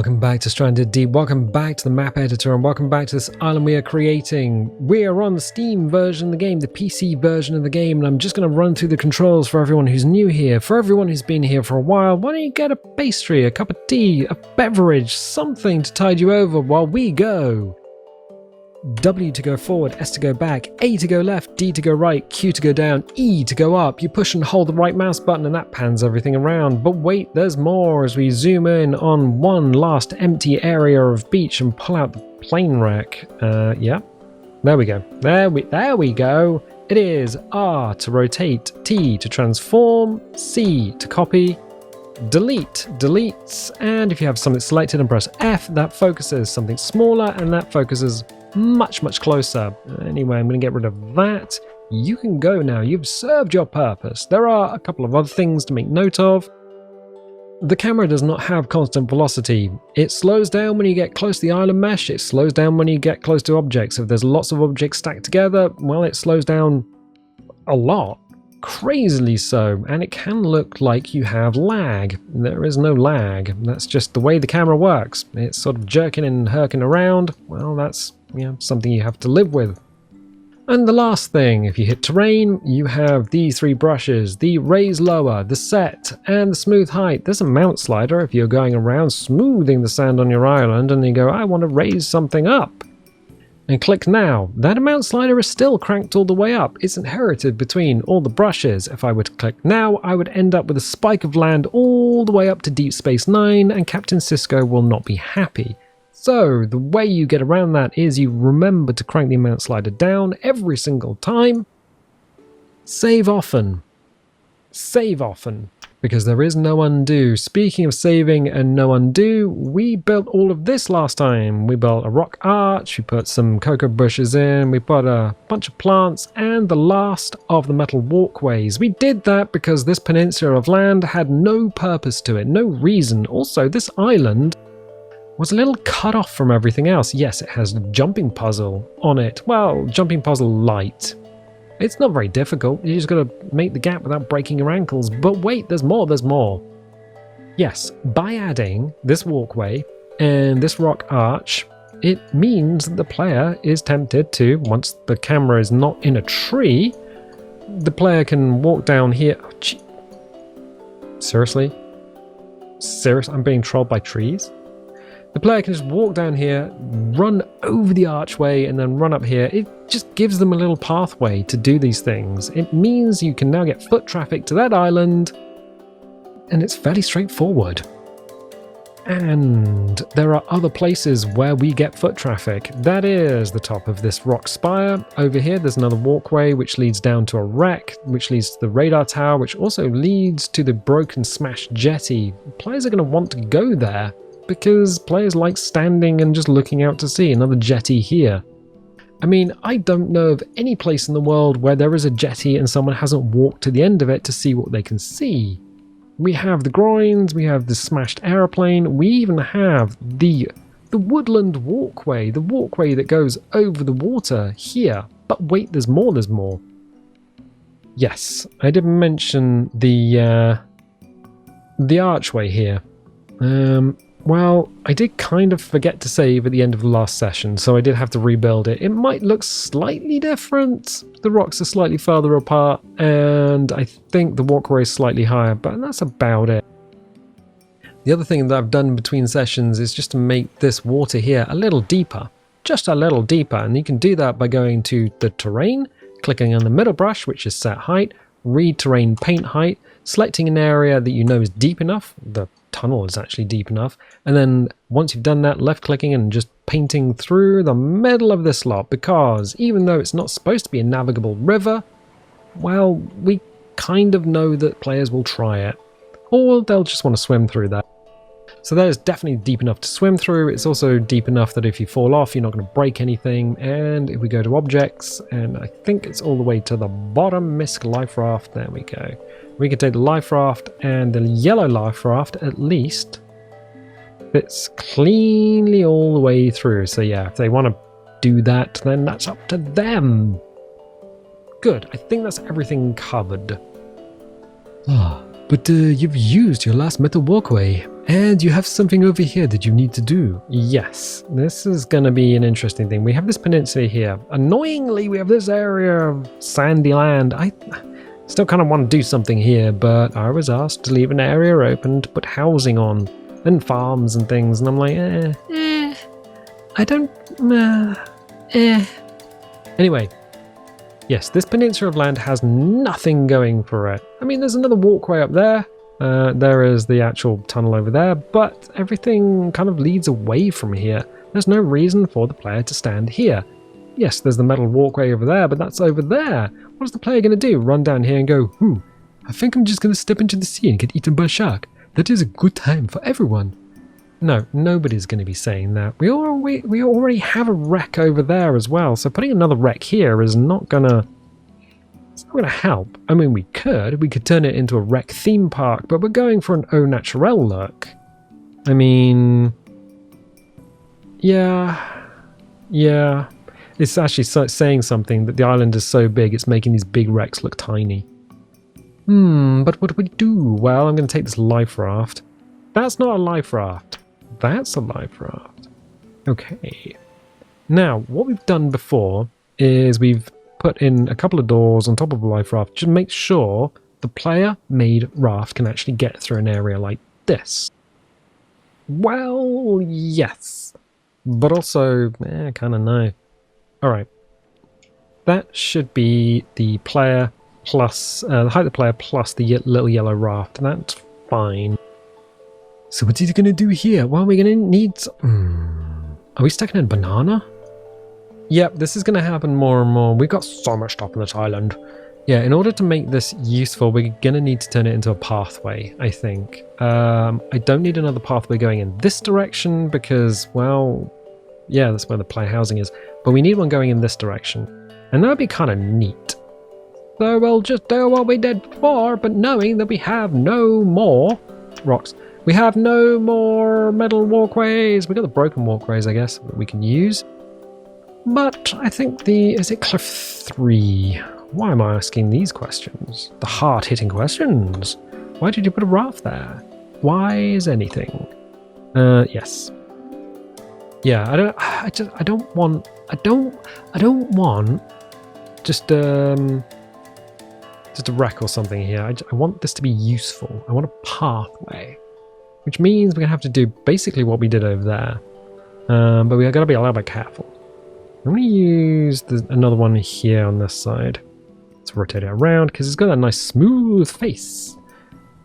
Welcome back to Stranded Deep, welcome back to the map editor, and welcome back to this island we are creating. We are on the Steam version of the game, the PC version of the game, and I'm just going to run through the controls for everyone who's new here. For everyone who's been here for a while, why don't you get a pastry, a cup of tea, a beverage, something to tide you over while we go. W to go forward, S to go back, A to go left, D to go right, Q to go down, E to go up. You push and hold the right mouse button and that pans everything around. But wait, there's more as we zoom in on one last empty area of beach and pull out the plane wreck. Yeah, there we go. There we go. It is R to rotate, T to transform, C to copy, delete deletes, and if you have something selected and press F, that focuses something smaller and that focuses much closer. Anyway, I'm going to get rid of that. You can go now. You've served your purpose. There are a couple of other things to make note of. The camera does not have constant velocity. It slows down when you get close to the island mesh. It slows down when you get close to objects. If there's lots of objects stacked together, well, it slows down a lot. Crazily so, and it can look like you have lag. There is no lag. That's just the way the camera works. It's sort of jerking and herking around. Well, that's something you have to live with. And the last thing, if you hit terrain, you have these three brushes: the raise lower, the set, and the smooth height. There's a mount slider if you're going around smoothing the sand on your island and you go, I want to raise something up. And click now. That amount slider is still cranked all the way up. It's inherited between all the brushes. If I were to click now, I would end up with a spike of land all the way up to Deep Space Nine, and Captain Sisko will not be happy. So the way you get around that is you remember to crank the amount slider down every single time. Save often. Save often. Because there is no undo. Speaking of saving and no undo, we built all of this last time. We built a rock arch, we put some cocoa bushes in, we put a bunch of plants, and the last of the metal walkways. We did that because this peninsula of land had no purpose to it, no reason. Also, this island was a little cut off from everything else. Yes, it has a jumping puzzle on it. Well, jumping puzzle light. It's not very difficult, you just gotta make the gap without breaking your ankles. But wait, there's more, there's more. Yes, by adding this walkway and this rock arch, it means that the player is tempted to, once the camera is not in a tree, the player can walk down here. Oh, gee. Seriously? Seriously? I'm being trolled by trees? The player can just walk down here, run over the archway, and then run up here. It just gives them a little pathway to do these things. It means you can now get foot traffic to that island, and it's fairly straightforward. And there are other places where we get foot traffic. That is the top of this rock spire. Over here, there's another walkway which leads down to a wreck, which leads to the radar tower, which also leads to the broken smashed jetty. Players are going to want to go there, because players like standing and just looking out to sea. Another jetty here. I mean, I don't know of any place in the world where there is a jetty and someone hasn't walked to the end of it to see what they can see. We have the groins, we have the smashed aeroplane, we even have the woodland walkway, the walkway that goes over the water here. But wait, there's more, there's more. Yes, I did mention the archway here. Well, I did kind of forget to save at the end of the last session, so I did have to rebuild it. It might look slightly different. The rocks are slightly further apart, and I think the walkway is slightly higher, but that's about it. The other thing that I've done between sessions is just to make this water here a little deeper. Just a little deeper, and you can do that by going to the terrain, clicking on the middle brush, which is set height, read terrain paint height, selecting an area that you know is deep enough. The tunnel is actually deep enough, and then once you've done that, left clicking and just painting through the middle of this lot, because even though it's not supposed to be a navigable river, well, we kind of know that players will try it, or they'll just want to swim through that. So that is definitely deep enough to swim through. It's also deep enough that if you fall off, you're not going to break anything. And if we go to objects, and I think it's all the way to the bottom, misc life raft, there we go. We can take the life raft, and the yellow life raft at least fits cleanly all the way through. So yeah, if they want to do that, then that's up to them. Good, I think that's everything covered. But you've used your last metal walkway, and you have something over here that you need to do. Yes, this is going to be an interesting thing. We have this peninsula here. Annoyingly, we have this area of sandy land. I still kind of want to do something here, but I was asked to leave an area open to put housing on, and farms and things, and I'm like, I don't, Anyway, yes, this peninsula of land has nothing going for it. I mean, there's another walkway up there. There is the actual tunnel over there, but everything kind of leads away from here. There's no reason for the player to stand here. Yes, there's the metal walkway over there, but that's over there. What is the player going to do? Run down here and go, I think I'm just going to step into the sea and get eaten by a shark. That is a good time for everyone. No, nobody's going to be saying that. We already have a wreck over there as well, so putting another wreck here is not going to... It's not going to help. I mean, we could turn it into a wreck theme park, but we're going for an au naturel look. I mean... Yeah. It's actually saying something that the island is so big, it's making these big wrecks look tiny. But what do we do? Well, I'm going to take this life raft. That's not a life raft. That's a life raft. Okay. Now, what we've done before is we've put in a couple of doors on top of the life raft to make sure the player-made raft can actually get through an area like this. Well, yes. But also, kind of no. Alright. That should be the player plus, the height of the player plus the little yellow raft, and that's fine. So what's he going to do here? Well, we're going to need... Are we stuck in a banana? Yep, this is going to happen more and more. We've got so much stuff on this island. Yeah, in order to make this useful, we're going to need to turn it into a pathway, I think. I don't need another pathway going in this direction because, well, yeah, that's where the player housing is. But we need one going in this direction. And that would be kind of neat. So we'll just do what we did before, but knowing that we have no more rocks. We have no more metal walkways. We got the broken walkways, I guess, that we can use. But I think is it cliff 3? Why am I asking these questions? The hard-hitting questions. Why did you put a raft there? Why is anything? Yes. Yeah, I don't want just a wreck or something here. I want this to be useful. I want a pathway. Which means we're going to have to do basically what we did over there. But we're going to be a little bit careful. I'm going to use another one here on this side. Let's rotate it around because it's got a nice smooth face.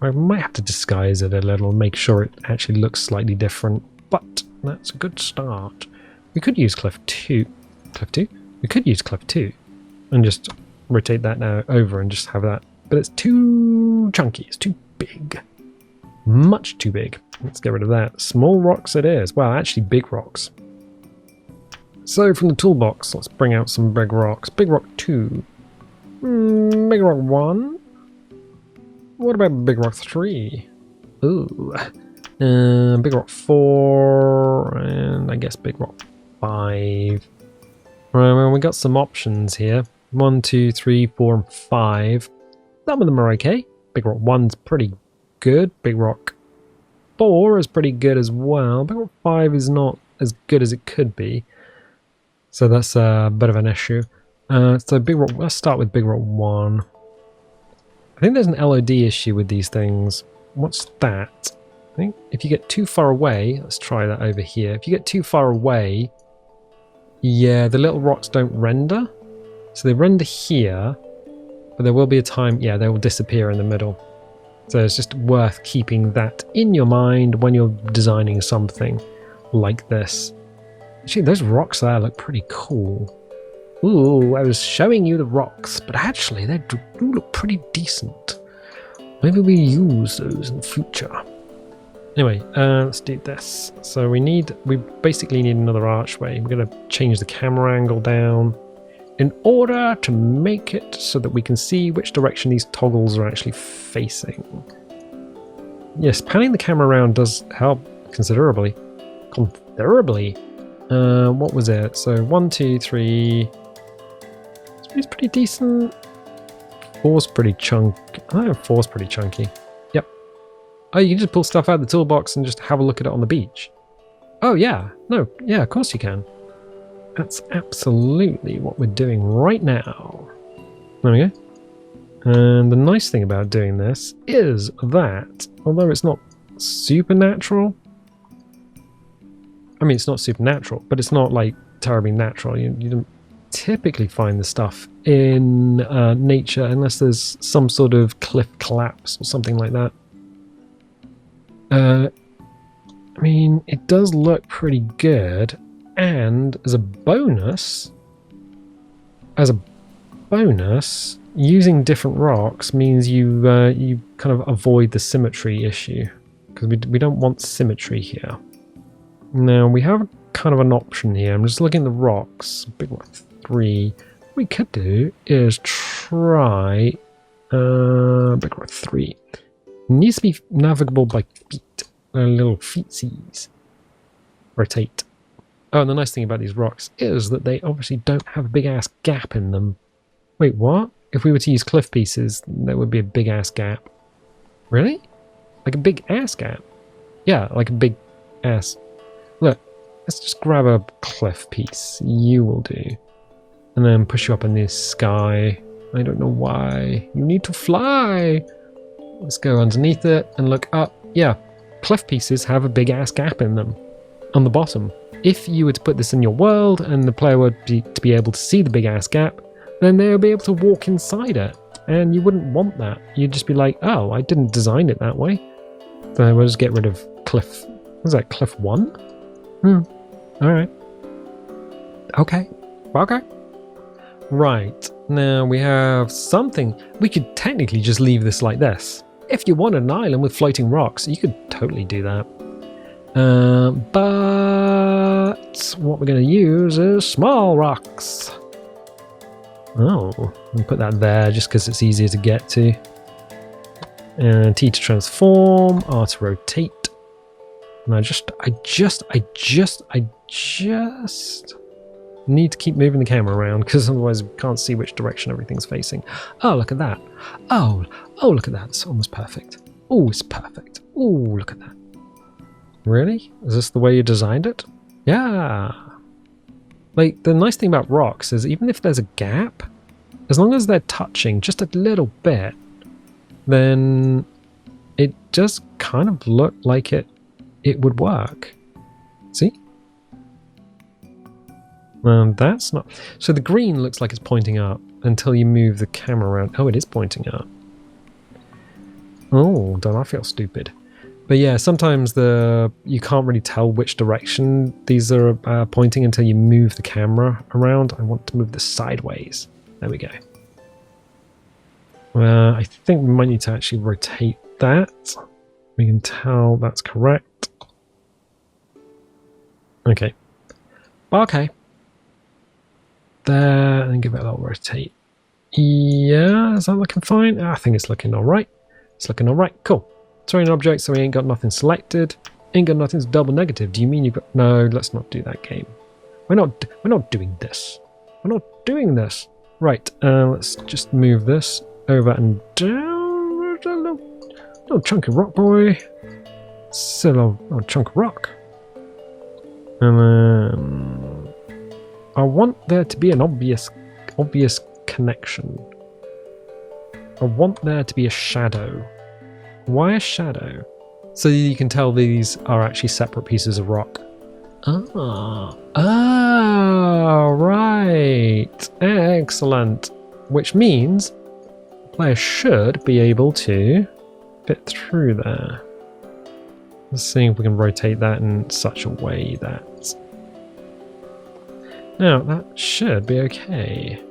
I might have to disguise it a little, make sure it actually looks slightly different. But that's a good start. We could use cliff 2. Cliff 2? We could use cliff 2. And just rotate that now over and just have that. But it's too chunky. It's too big. Much too big. Let's get rid of that. Small rocks it is. Well, actually big rocks. So from the toolbox, let's bring out some big rocks. Big rock 2. Big rock 1. What about big rock 3? Ooh. Big rock 4. And I guess big rock 5. Right, well, we got some options here. 1, 2, 3, 4, and 5. Some of them are okay. Big rock 1's pretty good. Big rock 4 is pretty good as well. Big rock 5 is not as good as it could be. So that's a bit of an issue. So big rock, let's start with big rock 1. I think there's an LOD issue with these things. What's that? I think if you get too far away, let's try that over here. If you get too far away, yeah, the little rocks don't render. So they render here, but there will be a time, yeah, they will disappear in the middle. So it's just worth keeping that in your mind when you're designing something like this. Actually, those rocks there look pretty cool. Ooh, I was showing you the rocks, but actually they do look pretty decent. Maybe we use those in the future. Anyway, let's do this. So we basically need another archway. We're going to change the camera angle down in order to make it so that we can see which direction these toggles are actually facing. Yes, panning the camera around does help considerably. What was it? So 1, 2, 3. It's pretty decent. 4's pretty chunky. I think 4's pretty chunky. Yep. Oh, you can just pull stuff out of the toolbox and just have a look at it on the beach. Oh, yeah. No, yeah, of course you can. That's absolutely what we're doing right now. There we go. And the nice thing about doing this is that, although it's not supernatural, I mean, it's not supernatural, but it's not like terribly natural. You don't typically find this stuff in nature unless there's some sort of cliff collapse or something like that. I mean, it does look pretty good, and as a bonus, using different rocks means you kind of avoid the symmetry issue, because we don't want symmetry here. Now we have kind of an option here. I'm just looking at the rocks. Big one, 3. What we could do is try big one, 3. It needs to be navigable by feet, little feetsies. Rotate. Oh, and the nice thing about these rocks is that they obviously don't have a big ass gap in them. Wait, what? If we were to use cliff pieces, there would be a big ass gap. Really? Like a big ass gap? Yeah, like a big ass. Look, let's just grab a cliff piece. You will do. And then push you up in the sky. I don't know why. You need to fly. Let's go underneath it and look up. Yeah, cliff pieces have a big ass gap in them on the bottom. If you were to put this in your world and the player were to be able to see the big ass gap, then they'll be able to walk inside it. And you wouldn't want that. You'd just be like, oh, I didn't design it that way. So we'll just get rid of cliff. What's that, cliff 1? Alright. Okay. Right. Now we have something. We could technically just leave this like this. If you wanted an island with floating rocks, you could totally do that. But what we're going to use is small rocks. Oh, I'll put that there just because it's easier to get to. And T to transform, R to rotate. And I just need to keep moving the camera around because otherwise we can't see which direction everything's facing. Oh, look at that. Oh, look at that. It's almost perfect. Oh, it's perfect. Oh, look at that. Really? Is this the way you designed it? Yeah. Like, the nice thing about rocks is even if there's a gap, as long as they're touching just a little bit, then it does kind of look like it would work. See? That's not... So the green looks like it's pointing up until you move the camera around. Oh, it is pointing up. Oh, don't I feel stupid. But yeah, sometimes you can't really tell which direction these are pointing until you move the camera around. I want to move this sideways. There we go. I think we might need to actually rotate that. We can tell that's correct. Okay. Okay. There, and give it a little rotate. Yeah, is that looking fine? I think it's looking alright. It's looking alright. Cool. Terrain object, so we ain't got nothing selected. Ain't got nothing's double negative. Do you mean you've got... No, let's not do that game. We're not doing this. We're not doing this. Right, let's just move this over and down. Little chunky rock boy. Still a little chunk of rock. And then... I want there to be an obvious connection. I want there to be a shadow. Why a shadow? So you can tell these are actually separate pieces of rock. Oh, right. Excellent. Which means the player should be able to fit through there. Let's see if we can rotate that in such a way that... Now, that should be okay.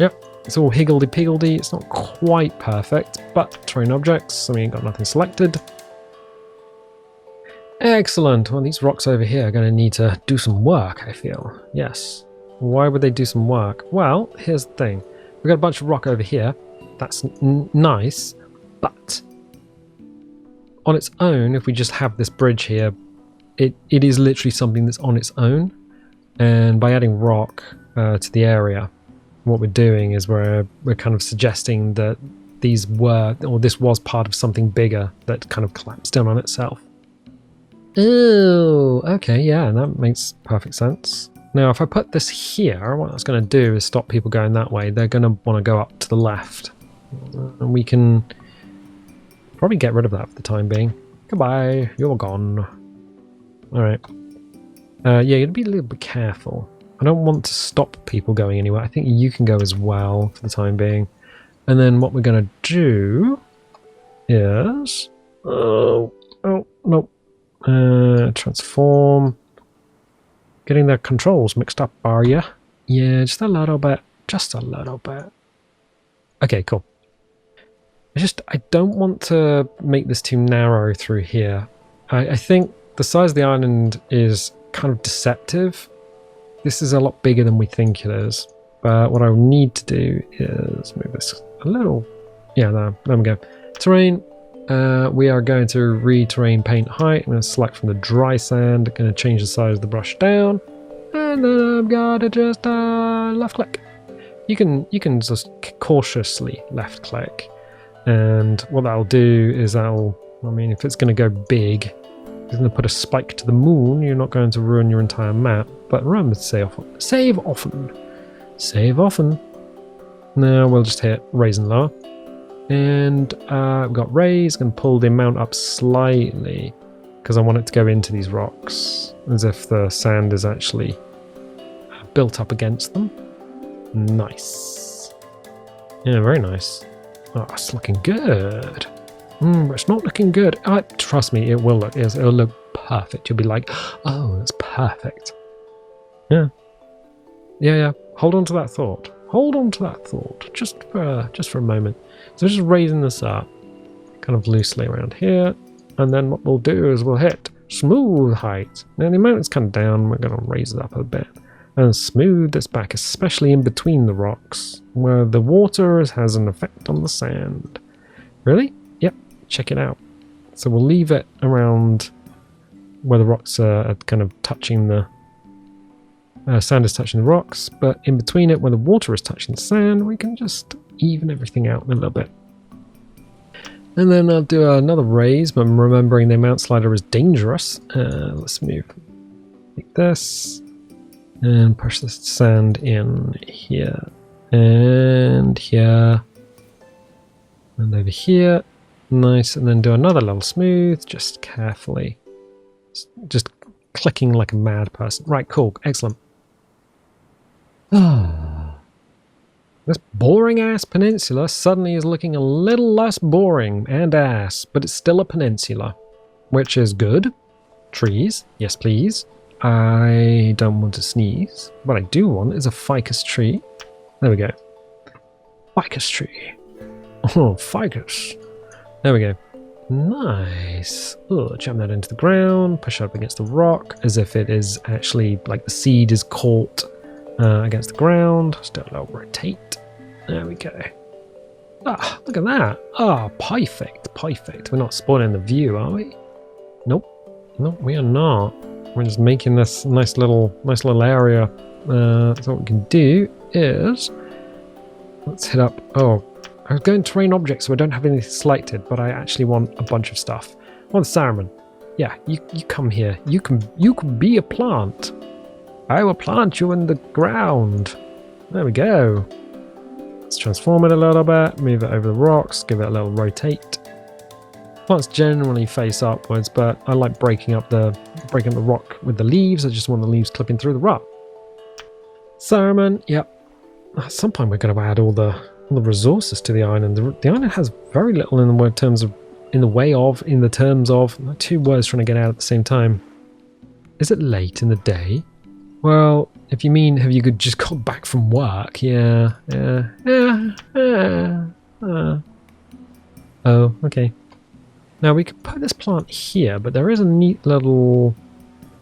Yep. It's all higgledy-piggledy. It's not quite perfect, but terrain objects, so we ain't got nothing selected. Excellent. Well, these rocks over here are going to need to do some work, I feel. Yes. Why would they do some work? Well, here's the thing. We've got a bunch of rock over here. That's nice, but on its own, if we just have this bridge here, it is literally something that's on its own. And by adding rock to the area, what we're doing is we're kind of suggesting that these were, or this was part of something bigger that kind of collapsed down on itself. Oh, okay, yeah, that makes perfect sense. Now, if I put this here, what that's going to do is stop people going that way. They're going to want to go up to the left. And we can probably get rid of that for the time being. Goodbye, you're gone. Alright. Yeah, you gotta be a little bit careful. I don't want to stop people going anywhere. I think you can go as well for the time being. And then what we're going to do is... Oh, no. Transform. Getting the controls mixed up, are you? Yeah, just a little bit. Just a little bit. Okay, cool. I don't want to make this too narrow through here. I think the size of the island is kind of deceptive. This is a lot bigger than we think it is. But what I need to do is move this a little. Yeah, there we go. Terrain. We are going to re-terrain paint height. I'm going to select from the dry sand. Going to change the size of the brush down. And then I'm going to just left click. You can just cautiously left click. And what that'll do is if it's going to go big, it's going to put a spike to the moon. You're not going to ruin your entire map. But remember to save often. Save often. Save often. Now we'll just hit raise and lower. And we've got raise. Going to pull the amount up slightly because I want it to go into these rocks as if the sand is actually built up against them. Nice. Yeah, very nice. Oh, it's looking good. It's not looking good. Trust me, it will look. It'll look perfect. You'll be like, oh, it's perfect. Yeah. Hold on to that thought. Hold on to that thought. Just for a moment. So just raising this up, kind of loosely around here, and then what we'll do is we'll hit smooth height. Now the amount is kind of down. We're going to raise it up a bit and smooth this back, especially in between the rocks, where the water has an effect on the sand. Really? Yep. Check it out. So we'll leave it around where the rocks are kind of touching the sand is touching the rocks, but in between it, where the water is touching the sand, we can just even everything out a little bit. And then I'll do another raise, but remembering the amount slider is dangerous. Let's move like this. And push the sand in here. And here. And over here. Nice. And then do another level smooth, just carefully. Just clicking like a mad person. Right, cool. Excellent. This boring-ass peninsula suddenly is looking a little less boring and ass, but it's still a peninsula, which is good. Trees, yes please. I don't want to sneeze. What I do want is a ficus tree. There we go. Ficus tree. Oh, ficus. There we go. Nice. Oh, jam that into the ground, push it up against the rock as if it is actually like the seed is caught against the ground. Just do a little rotate. There we go. Ah, look at that. Ah, perfect. Perfect. We're not spoiling the view, are we? Nope. Nope, we are not. We're just making this nice little area. So what we can do is let's hit up. Oh, I was going to terrain objects, so I don't have anything selected, but I actually want a bunch of stuff. I want salmon. Yeah, you come here. You can be a plant. I will plant you in the ground. There we go. Let's transform it a little bit, move it over the rocks, give it a little rotate. Plants generally face upwards, but I like breaking up the rock with the leaves. I just want the leaves clipping through the rock. Salmon, yep. At some point we're going to add all the resources to the island. The island has very little in the terms of, two words trying to get out at the same time. Is it late in the day? Well, if you mean have you just got back from work, yeah. Oh, okay. Now we could put this plant here, but there is a neat little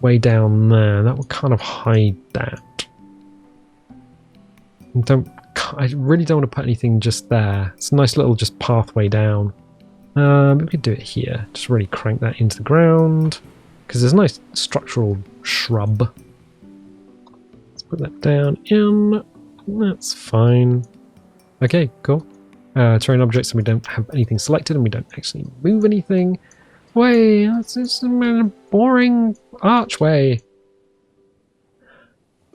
way down there. That will kind of hide that. I really don't want to put anything just there. It's a nice little just pathway down. We could do it here. Just really crank that into the ground. Because there's a nice structural shrub. Let's put that down in. That's fine. Okay, cool. terrain objects, and we don't have anything selected, and we don't actually move anything. Wait, that's just a boring archway.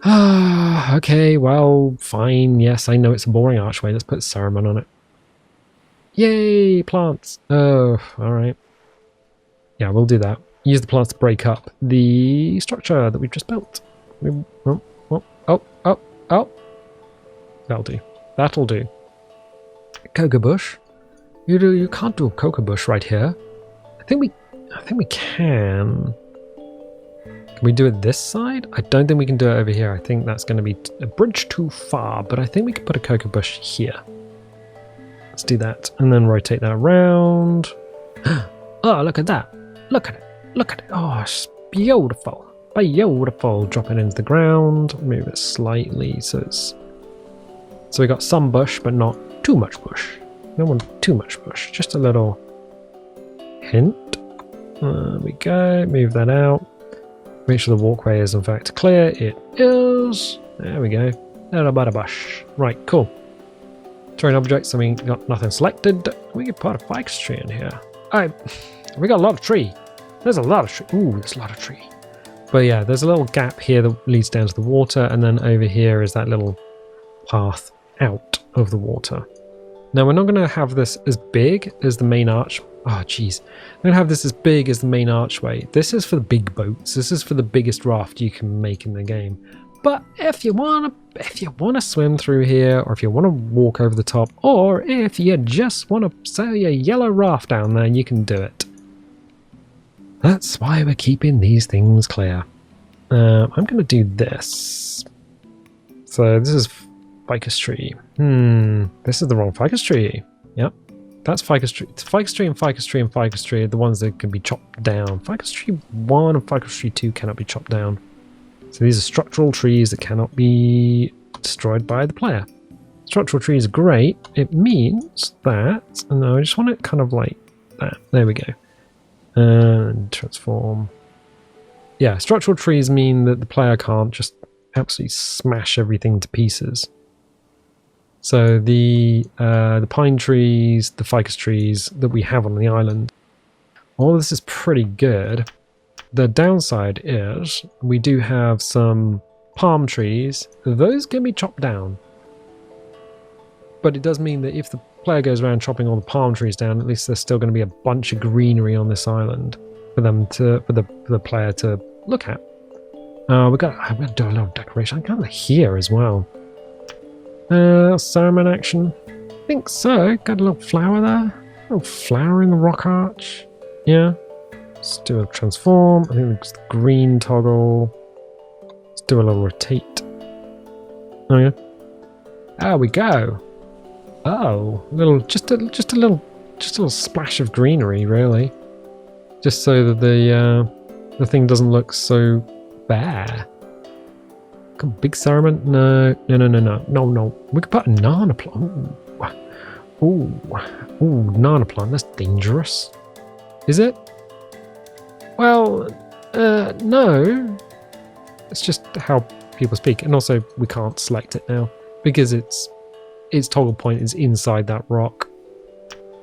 Ah, okay, well, fine. Yes, I know it's a boring archway. Let's put Saruman on it. Yay, plants. Oh, alright. Yeah, we'll do that. Use the plants to break up the structure that we've just built. Oh. That'll do. That'll do. Cocoa bush. You can't do a cocoa bush right here. I think we can. Can we do it this side? I don't think we can do it over here. I think that's going to be a bridge too far, but I think we can put a cocoa bush here. Let's do that and then rotate that around. Oh, look at that. Look at it. Look at it. Oh, it's beautiful. Beautiful. Drop it into the ground. Move it slightly so it's... So we got some bush, but not too much bush. Don't want too much bush. Just a little hint. There we go. Move that out. Make sure the walkway is in fact clear. It is. There we go. Little bit of bush. Right, cool. Terrain objects, we got nothing selected. We could put a ficus tree in here. We got a lot of tree. There's a lot of tree. Ooh, there's a lot of tree. But yeah, there's a little gap here that leads down to the water, and then over here is that little path out of the water. Now we're not going to have this as big as the main arch. Oh, jeez. I'm going to have this as big as the main archway. This is for the big boats. This is for the biggest raft you can make in the game. But if you want to swim through here, or if you want to walk over the top, or if you just want to sail your yellow raft down there, you can do it. That's why we're keeping these things clear. I'm going to do this. So this is ficus tree. This is the wrong ficus tree. Yep. That's ficus tree. It's ficus tree and ficus tree and ficus tree are the ones that can be chopped down. Ficus tree 1 and ficus tree 2 cannot be chopped down. So these are structural trees that cannot be destroyed by the player. Structural trees are great. It means that... No, I just want it kind of like that. There we go. And transform. Yeah, structural trees mean that the player can't just absolutely smash everything to pieces. So the pine trees, the ficus trees that we have on the island, all this is pretty good. The downside is we do have some palm trees. Those can be chopped down. But it does mean that if the player goes around chopping all the palm trees down, at least there's still going to be a bunch of greenery on this island for them to for the player to look at. I'm gonna do a little decoration. I got it here as well. Saruman action. I think so. Got a little flower there. A little flower in the rock arch. Yeah. Let's do a transform. I think it's the green toggle. Let's do a little rotate. Oh yeah. There we go. Oh, just a little splash of greenery, really, just so that the thing doesn't look so bare. Come, big Saruman? No. We could put a nana plant. Ooh, nana plant. That's dangerous. Is it? Well, no. It's just how people speak, and also we can't select it now because its toggle point is inside that rock.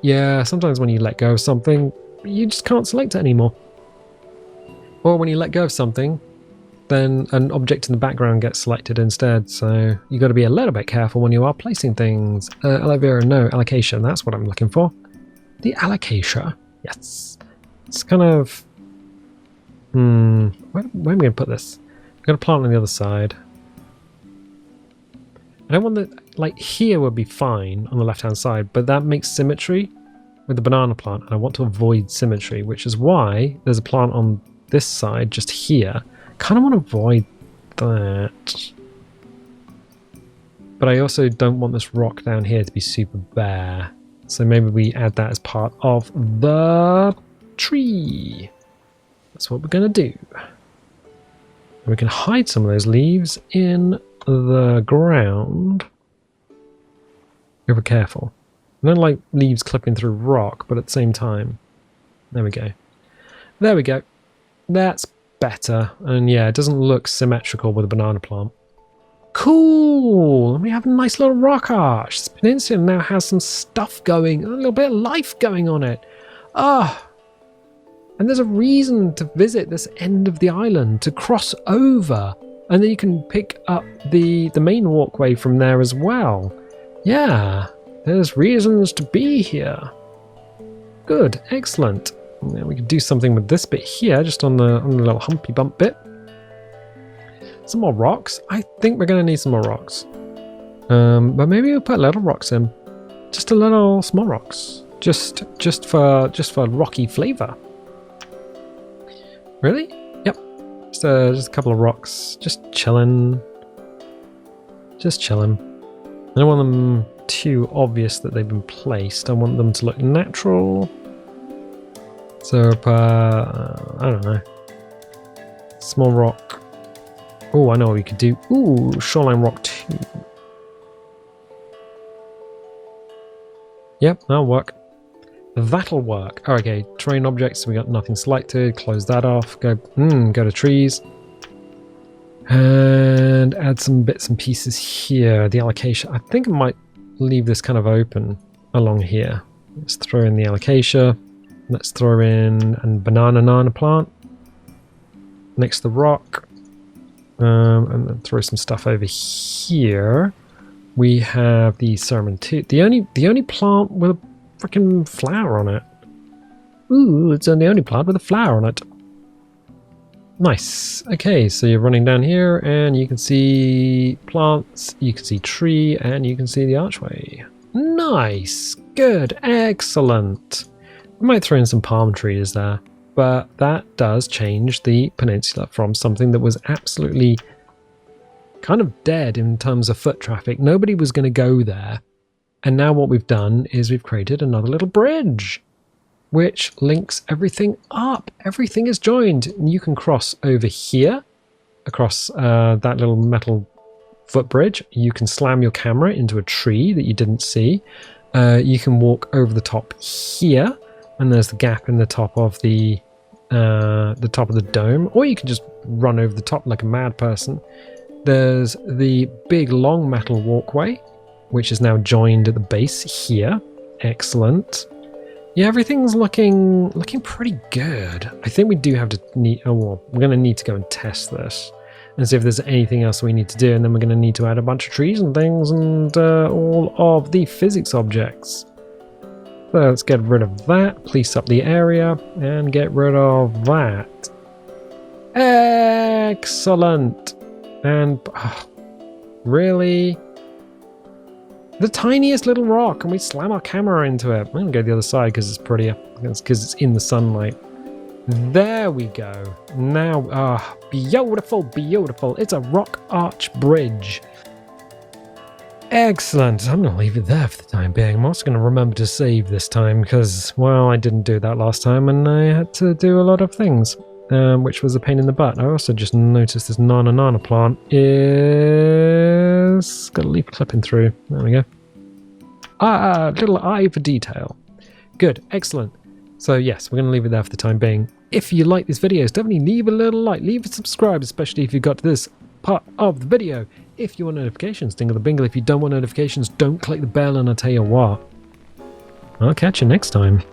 Yeah, sometimes when you let go of something, you just can't select it anymore. Or when you let go of something, then an object in the background gets selected instead. So you got to be a little bit careful when you are placing things. No, allocation. That's what I'm looking for. The allocation. Yes. It's kind of... where am I going to put this? I'm going to plant on the other side. I don't want the, like, here would be fine on the left-hand side, but that makes symmetry with the banana plant, and I want to avoid symmetry, which is why there's a plant on this side, just here. Kind of want to avoid that. But I also don't want this rock down here to be super bare. So maybe we add that as part of the tree. That's what we're going to do. And we can hide some of those leaves in the ground. If we're careful. I don't like leaves clipping through rock, but at the same time. There we go. There we go. That's better. And yeah, it doesn't look symmetrical with a banana plant. Cool! We have a nice little rock arch. This peninsula now has some stuff going, a little bit of life going on it. Ah! And there's a reason to visit this end of the island, to cross over. And then you can pick up the main walkway from there as well. Yeah, there's reasons to be here. Good, excellent. Now we can do something with this bit here, just on the little humpy bump bit. Some more rocks. I think we're going to need some more rocks. But maybe we'll put little rocks in. Just a little small rocks. Just for rocky flavor. Really? Yep. Just a couple of rocks. Just chilling. Just chilling. I don't want them too obvious that they've been placed. I want them to look natural. So, I don't know. Small rock. Oh, I know what we could do. Ooh, shoreline rock 2. Yep, that'll work. That'll work. Okay, terrain objects, we got nothing selected. Close that off. Go to trees. And add some bits and pieces here. The allocation. I think I might leave this kind of open along here. Let's throw in the allocation. Let's throw in a banana plant next to the rock. And then throw some stuff over here. We have the Sermon 2. The only plant with a freaking flower on it. Ooh, it's the only plant with a flower on it. Nice. Okay, so you're running down here and you can see plants, you can see tree, and you can see the archway. Nice. Good. Excellent. We might throw in some palm trees there. But that does change the peninsula from something that was absolutely kind of dead in terms of foot traffic. Nobody was going to go there. And now what we've done is we've created another little bridge, which links everything up. Everything is joined. And you can cross over here, across that little metal footbridge. You can slam your camera into a tree that you didn't see. You can walk over the top here, and there's the gap in the top of the dome, or you can just run over the top like a mad person. There's the big long metal walkway, which is now joined at the base here. Excellent. Yeah, everything's looking pretty good. I think we do have to we're going to need to go and test this and see if there's anything else we need to do, and then we're going to need to add a bunch of trees and things and all of the physics objects. So let's get rid of that, police up the area, and get rid of that. Excellent! And, really? The tiniest little rock, and we slam our camera into it. I'm going to go the other side because it's prettier. It's because it's in the sunlight. There we go. Now, beautiful, beautiful. It's a rock arch bridge. Excellent. I'm going to leave it there for the time being. I'm also going to remember to save this time because, well, I didn't do that last time and I had to do a lot of things, which was a pain in the butt. I also just noticed this nana plant is got a leaf clipping through. There we go. Little eye for detail. Good. Excellent. So, yes, we're going to leave it there for the time being. If you like this video, definitely leave a little like. Leave a subscribe, especially if you got to this part of the video. If you want notifications, dingle the bingle. If you don't want notifications, don't click the bell, and I'll tell you what, I'll catch you next time.